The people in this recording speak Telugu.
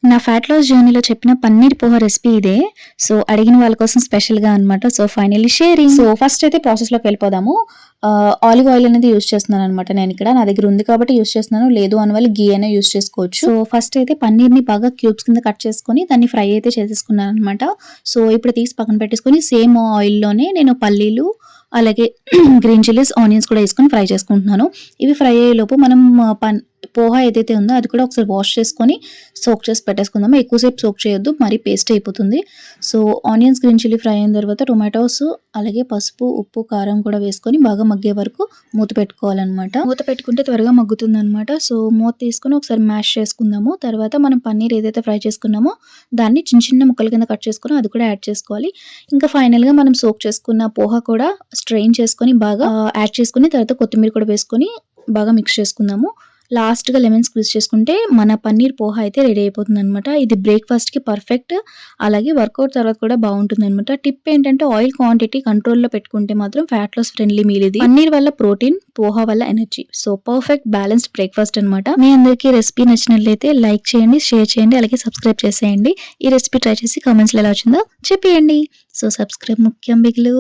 నా ఫ్యాట్ లాస్ జర్నీలో చెప్పిన పన్నీర్ పోహా రెసిపీ ఇదే. సో, అడిగిన వాళ్ళ కోసం స్పెషల్‌గా అనమాట. So, finally sharing. So, first అయితే ప్రాసెస్‌లోకి వెళ్ళిపోదాము. ఆలివ్ ఆయిల్ అనేది యూజ్ చేస్తున్నాననమాట నేనిక్కడ. నా దగ్గర ఉంది కాబట్టి యూజ్ చేస్తున్నాను. లేదు అన్న వాళ్ళు ఘీ అయినా యూజ్ చేసుకోవచ్చు. సో, ఫస్ట్ అయితే పన్నీర్‌ని బాగా క్యూబ్స్ కింద కట్ చేసుకొని దాన్ని ఫ్రై అయితే చేసేసుకున్నాననమాట. సో, ఇప్పుడు తీసి పక్కన పెట్టేసుకొని సేమ్ ఆయిల్‌లోనే నేను పల్లీలు అలాగే గ్రీన్ చిల్లీస్, ఆనియన్స్ కూడా ఏసుకొని ఫ్రై చేసుకుంటున్నాను. ఇవి ఫ్రై అయ్యేలోపు మనం పోహా ఏదైతే ఉందో అది కూడా ఒకసారి వాష్ చేసుకొని సోక్ చేసి పెట్టేసుకుందాము. ఎక్కువసేపు సోక్ చేయొద్దు, మరీ పేస్ట్ అయిపోతుంది. So, onions, green chilli fry అయిన తర్వాత టొమాటోస్ అలాగే పసుపు, ఉప్పు, కారం కూడా వేసుకొని బాగా మగ్గే వరకు మూత పెట్టుకోవాలనమాట. మూత పెట్టుకుంటే త్వరగా మగ్గుతుందనమాట. సో, మూత తీసుకొని ఒకసారి మ్యాష్ చేసుకుందాము. తర్వాత మనం పన్నీర్ ఏదైతే ఫ్రై చేసుకున్నామో దాన్ని చిన్న చిన్న ముక్కల కింద కట్ చేసుకొని అది కూడా యాడ్ చేసుకోవాలి. ఇంకా ఫైనల్‌గా మనం సోక్ చేసుకున్న పోహా కూడా స్ట్రెయిన్ చేసుకొని బాగా యాడ్ చేసుకొని తర్వాత కొత్తిమీర కూడా వేసుకొని బాగా మిక్స్ చేసుకుందాము. లాస్ట్‌గా లెమన్ స్క్వీజ్ చేసుకుంటే మన పన్నీర్ పోహా అయితే రెడీ అయిపోతుందనమాట. ఇది బ్రేక్‌ఫాస్ట్‌కి పర్ఫెక్ట్. అలాగే వర్కౌట్ తర్వాత కూడా బావుంటుందనమాట. టిప్ ఏంటంటే ఆయిల్ క్వాంటిటీ కంట్రోల్‌లో పెట్టుకుంటే మాత్రం ఫ్యాట్ లాస్ ఫ్రెండ్లీ మీల్ ఇది. పన్నీర్ వల్ల ప్రోటీన్, పోహా వల్ల energy. So, perfect balanced breakfast అనమాట. మీ అందరికీ రెసిపీ నచ్చినట్లయితే లైక్ చేయండి, షేర్ చేయండి, అలాగే సబ్స్క్రైబ్ చేసేయండి. ఈ రెసిపీ ట్రై చేసి కామెంట్స్‌లో ఎలా వచ్చిందో చెప్పేయండి. సో, సబ్స్క్రైబ్ ముఖ్యం బిగులు.